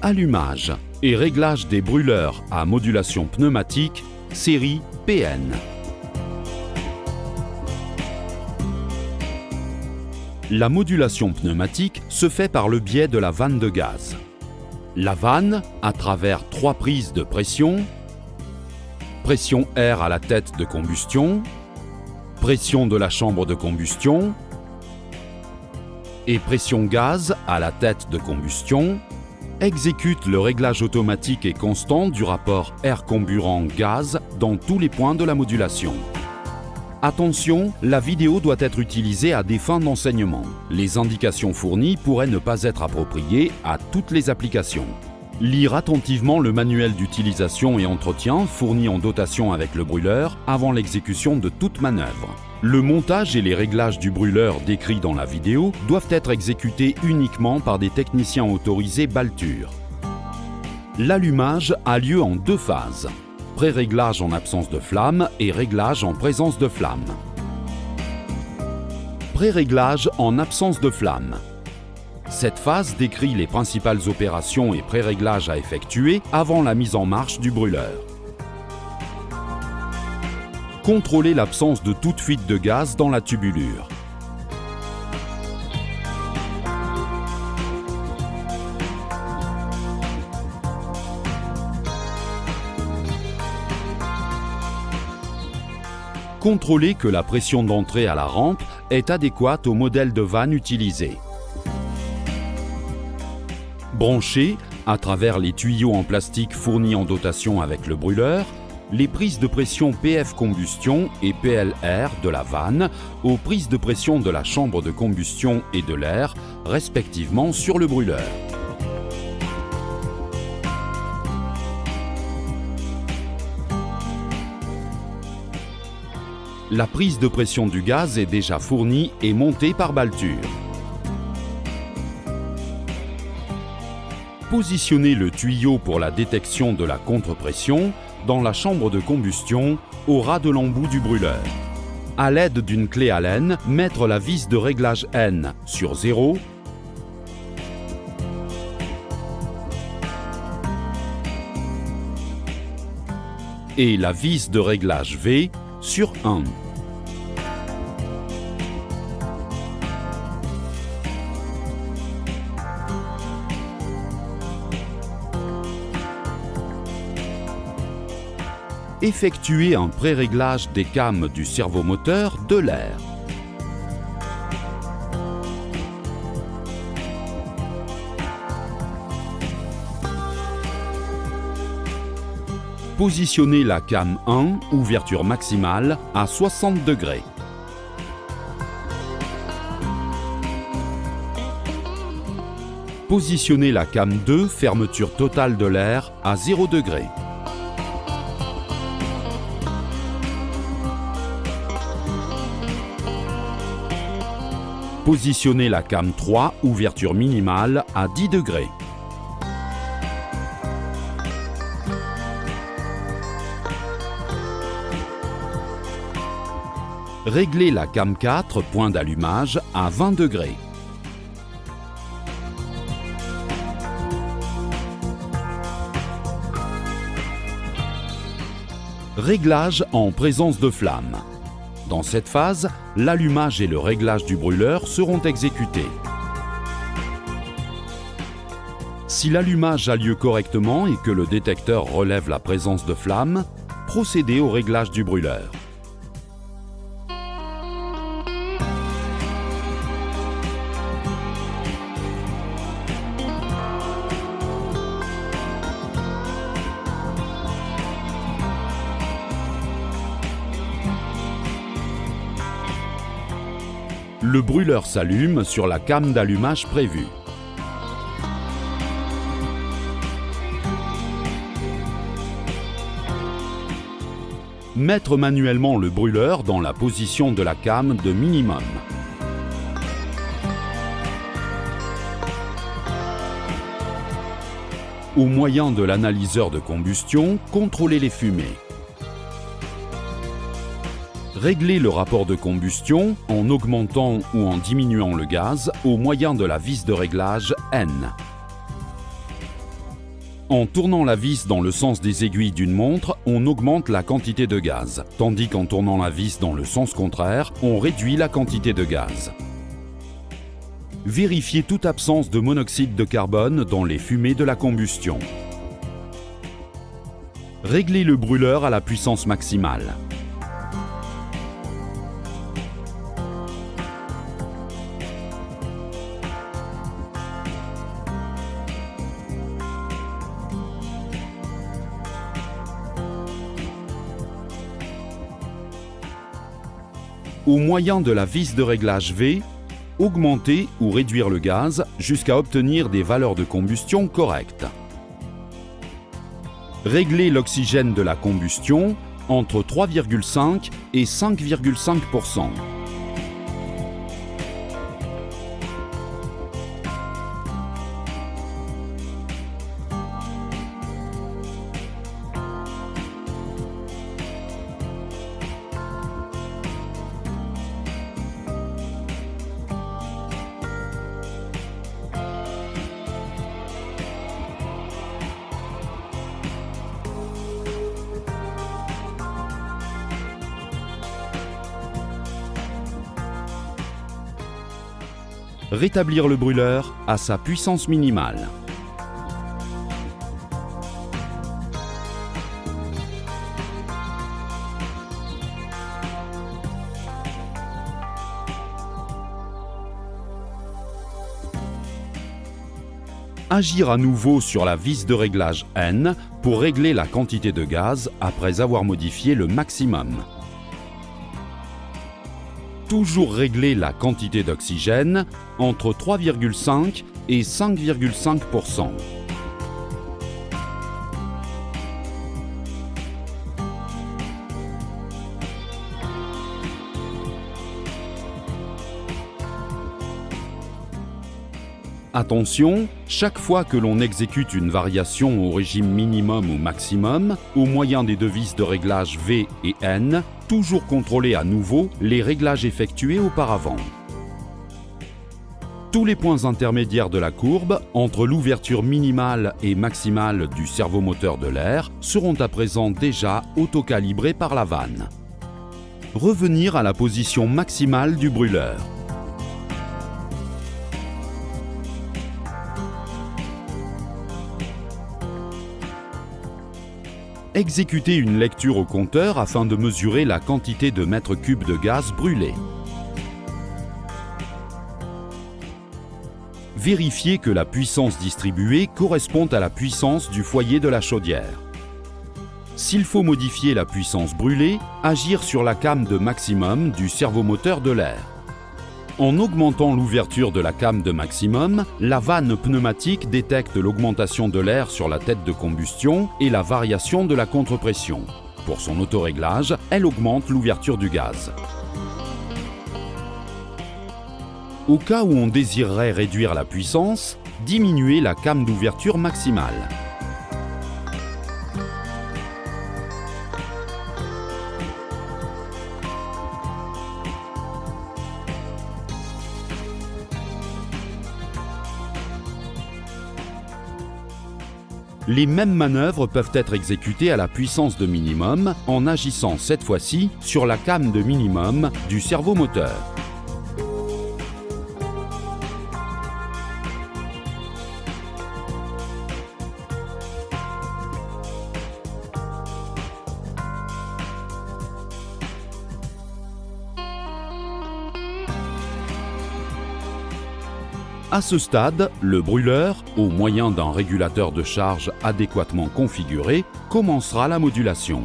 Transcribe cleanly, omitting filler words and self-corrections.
Allumage et réglage des brûleurs à modulation pneumatique série PN. La modulation pneumatique se fait par le biais de la vanne de gaz. La vanne, à travers 3 prises de pression, pression air à la tête de combustion, pression de la chambre de combustion et pression gaz à la tête de combustion, exécute le réglage automatique et constant du rapport air comburant-gaz dans tous les points de la modulation. Attention, la vidéo doit être utilisée à des fins d'enseignement. Les indications fournies pourraient ne pas être appropriées à toutes les applications. Lire attentivement le manuel d'utilisation et entretien fourni en dotation avec le brûleur avant l'exécution de toute manœuvre. Le montage et les réglages du brûleur décrits dans la vidéo doivent être exécutés uniquement par des techniciens autorisés Baltur. L'allumage a lieu en 2 phases. Pré-réglage en absence de flamme et réglage en présence de flamme. Pré-réglage en absence de flamme. Cette phase décrit les principales opérations et pré-réglages à effectuer avant la mise en marche du brûleur. Contrôlez l'absence de toute fuite de gaz dans la tubulure. Contrôlez que la pression d'entrée à la rampe est adéquate au modèle de vanne utilisé. Branchez, à travers les tuyaux en plastique fournis en dotation avec le brûleur, les prises de pression PF combustion et PLR de la vanne aux prises de pression de la chambre de combustion et de l'air, respectivement sur le brûleur. La prise de pression du gaz est déjà fournie et montée par Baltur. Positionnez le tuyau pour la détection de la contre-pression dans la chambre de combustion au ras de l'embout du brûleur. À l'aide d'une clé Allen, mettre la vis de réglage N sur 0 et la vis de réglage V sur 1. Effectuez un pré-réglage des cames du servomoteur de l'air. Positionnez la came 1, ouverture maximale, à 60 degrés. Positionnez la came 2, fermeture totale de l'air, à 0 degré. Positionnez la came 3, ouverture minimale, à 10 degrés. Réglez la came 4, point d'allumage, à 20 degrés. Réglage en présence de flamme. Dans cette phase, l'allumage et le réglage du brûleur seront exécutés. Si l'allumage a lieu correctement et que le détecteur relève la présence de flamme, procédez au réglage du brûleur. Le brûleur s'allume sur la came d'allumage prévue. Mettre manuellement le brûleur dans la position de la came de minimum. Au moyen de l'analyseur de combustion, contrôlez les fumées. Réglez le rapport de combustion en augmentant ou en diminuant le gaz au moyen de la vis de réglage N. En tournant la vis dans le sens des aiguilles d'une montre, on augmente la quantité de gaz, tandis qu'en tournant la vis dans le sens contraire, on réduit la quantité de gaz. Vérifiez toute absence de monoxyde de carbone dans les fumées de la combustion. Réglez le brûleur à la puissance maximale. Au moyen de la vis de réglage V, augmenter ou réduire le gaz jusqu'à obtenir des valeurs de combustion correctes. Réglez l'oxygène de la combustion entre 3,5 et 5,5%. Rétablir le brûleur à sa puissance minimale. Agir à nouveau sur la vis de réglage N pour régler la quantité de gaz après avoir modifié le maximum. Toujours régler la quantité d'oxygène entre 3,5 et 5,5%. Attention, chaque fois que l'on exécute une variation au régime minimum ou maximum, au moyen des deux vis de réglage V et N, toujours contrôler à nouveau les réglages effectués auparavant. Tous les points intermédiaires de la courbe, entre l'ouverture minimale et maximale du servomoteur de l'air, seront à présent déjà autocalibrés par la vanne. Revenir à la position maximale du brûleur. Exécutez une lecture au compteur afin de mesurer la quantité de mètres cubes de gaz brûlé. Vérifiez que la puissance distribuée correspond à la puissance du foyer de la chaudière. S'il faut modifier la puissance brûlée, agir sur la came de maximum du servomoteur de l'air. En augmentant l'ouverture de la came de maximum, la vanne pneumatique détecte l'augmentation de l'air sur la tête de combustion et la variation de la contrepression. Pour son autoréglage, elle augmente l'ouverture du gaz. Au cas où on désirerait réduire la puissance, diminuez la came d'ouverture maximale. Les mêmes manœuvres peuvent être exécutées à la puissance de minimum en agissant cette fois-ci sur la came de minimum du servomoteur. À ce stade, le brûleur, au moyen d'un régulateur de charge adéquatement configuré, commencera la modulation.